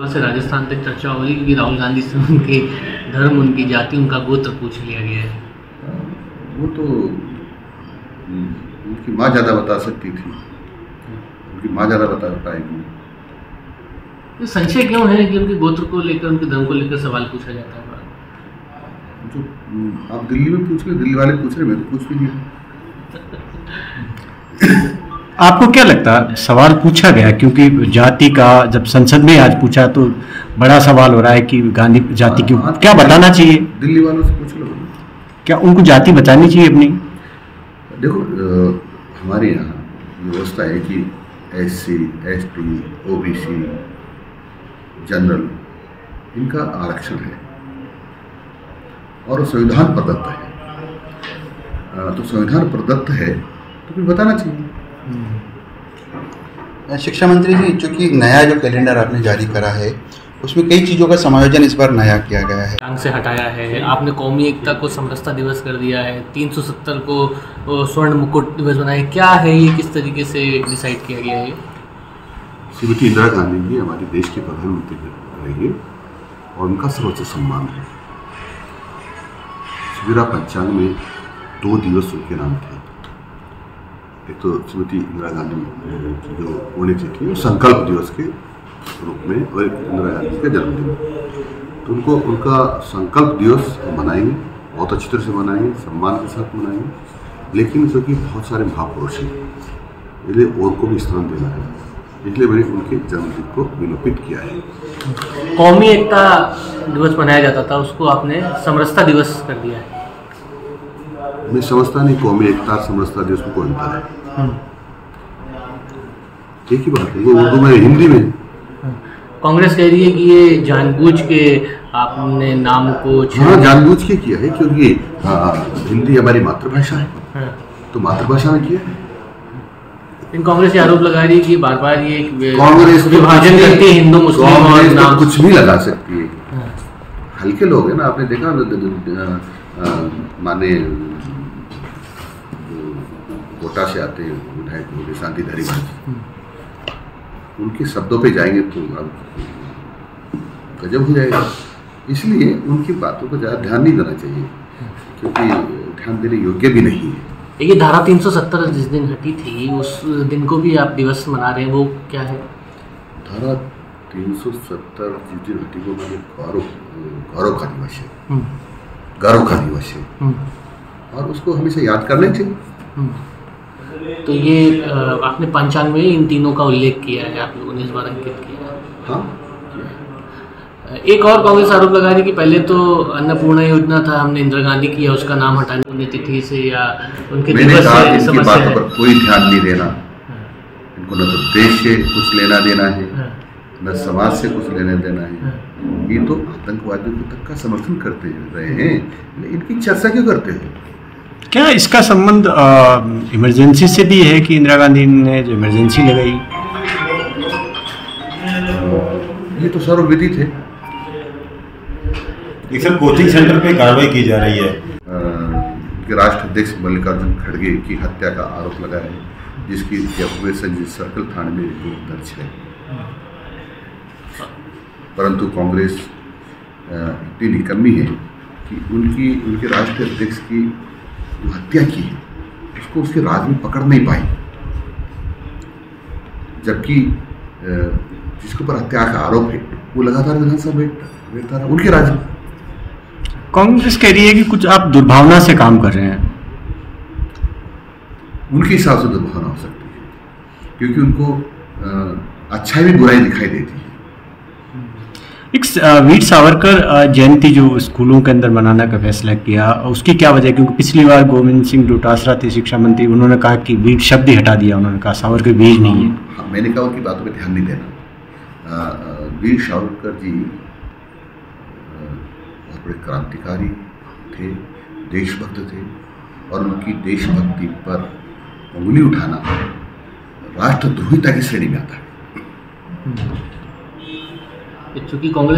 से राजस्थान तक चर्चा हो रही क्योंकि राहुल गांधी से उनके धर्म, उनकी जाति, उनका गोत्र पूछ लिया गया है। वो तो उनकी माँ ज़्यादा बता सकती थी, उनकी माँ ज़्यादा बता पाएगी। ये संशय क्यों है कि उनके गोत्र को लेकर, उनके धर्म को लेकर सवाल पूछा जाता है? जो आप दिल्ली में पूछ रहे, दिल्ली वाले पूछ रहे, मैं तो पूछ भी नहीं। आपको क्या लगता है सवाल पूछा गया? क्योंकि जाति का जब संसद में आज पूछा तो बड़ा सवाल हो रहा है कि गांधी जाति की क्या बताना चाहिए? दिल्ली वालों से पूछ लो, क्या उनको जाति बतानी चाहिए अपनी? देखो हमारे यहाँ व्यवस्था है कि SC, ST, OBC, जनरल, इनका आरक्षण है और संविधान प्रदत्त है। तो संविधान प्रदत्त है तो फिर बताना चाहिए। शिक्षा मंत्री जी, चूंकि नया जो कैलेंडर आपने जारी करा है उसमें कई चीज़ों का समायोजन इस बार नया किया गया है। टांग से हटाया है, आपने कौमी एकता को समरसता दिवस कर दिया है, 370 को स्वर्ण मुकुट दिवस बनाया। क्या है ये, किस तरीके से डिसाइड किया गया है? श्रीमती इंदिरा गांधी जी हमारे देश के प्रधानमंत्री रही है और उनका सर्वोच्च सम्मान है। सवेरा पंचांग में 2 दिवस उनके नाम थे। एक तो श्रीमती इंदिरा गांधी की जो पुण्यतिथि वो संकल्प दिवस के रूप में, और इंदिरा गांधी का जन्मदिन। तो उनको उनका संकल्प दिवस हम मनाएंगे, बहुत अच्छी तरह से मनाएंगे, सम्मान के साथ मनाएंगे। लेकिन क्योंकि बहुत सारे महापुरुष हैं, इसलिए और को भी स्थान देना है, इसलिए मैंने उनके जन्मदिन को विलोपित किया है। कौमी एकता दिवस मनाया जाता था, उसको आपने समरसता दिवस कर दिया है। मैं समझता नहीं कौमी एकता समरसता दिवस में कोई अंतर है। एक ही बात है, वो उर्दू में, हिंदी में। कांग्रेस कह रही है कि ये जानबूझ के आपने नाम को जानबूझ के किया है, क्योंकि हिंदी हमारी मातृभाषा है। तो मातृभाषा में किया है। इन कांग्रेस ये आरोप लगा रही है कि बार बार ये कांग्रेस विभाजन करती है हिंदू मुस्लिम और नाम कुछ भी लगा सकती है। हल्के लोग हैं ना, आपने देखा माने कोटा से आते हैं विधायक शांति धारीवाल, उनके शब्दों पे जाएंगे तो अब गजब हो जाएगा। इसलिए उनकी बातों को ज़्यादा ध्यान नहीं देना चाहिए, क्योंकि ध्यान देने योग्य भी नहीं है। देखिए, धारा 370 जिस दिन हटी थी उस दिन को भी आप दिवस मना रहे हैं, वो क्या है? धारा 370 जिस दिन हटी वो हमारे गौरव का दिवस है, गौरव का दिवस है, और उसको हमेशा याद करना चाहिए। तो ये आपने पंचांग में इन तीनों का उल्लेख किया है, आप लोगों ने इस बार अंकित किया है। हाँ। एक और कांग्रेस आरोप लगा रही कि पहले तो अन्नपूर्णा योजना था, हमने इंदिरा गांधी की या उसका नाम हटाने पुण्यतिथि से या उनके दिवस से इनकी बातों पर कोई ध्यान नहीं देना। इनको न तो देश से कुछ लेना देना है, न समाज से कुछ लेना देना है। ये तो आतंकवादियों को तक का समर्थन करते रहे हैं, इनकी चर्चा क्यों करते हैं? क्या इसका संबंध इमरजेंसी से भी है कि इंदिरा गांधी ने जो इमरजेंसी लगाई? ये तो सर्वविदित है। एक सर कोचिंग सेंटर पे कार्रवाई की जा रही है। राष्ट्राध्यक्ष मल्लिकार्जुन खड़गे की हत्या का आरोप लगा है, जिसकी जयपुर में संजीव सर्कल थाने में रिपोर्ट दर्ज है। परंतु कांग्रेस इतनी निकम्मी है कि उनके राष्ट्रीय अध्यक्ष की जो हत्या की है उसको उसके राज में पकड़ नहीं पाई, जबकि जिसके ऊपर हत्या का आरोप है वो लगातार विधानसभा बैठता रहा उनके राज्य में। कांग्रेस कह रही है कि कुछ आप दुर्भावना से काम कर रहे हैं। उनके हिसाब से दुर्भावना हो सकती है, क्योंकि उनको अच्छाई भी बुराई दिखाई देती है। एक वीर सावरकर जयंती जो स्कूलों के अंदर मनाने का फैसला किया, उसकी क्या वजह है? क्योंकि पिछली बार गोविंद सिंह डोटासरा थे शिक्षा मंत्री, उन्होंने कहा कि वीर शब्द ही हटा दिया, उन्होंने कहा सावरकर वीर नहीं है। मैंने कहा उनकी बातों पे ध्यान नहीं देना। वीर सावरकर जी बहुत बड़े क्रांतिकारी थे, देशभक्त थे, और उनकी देशभक्ति पर उंगली उठाना राष्ट्रद्रोहिता की श्रेणी में आता है। चूंकि कांग्रेस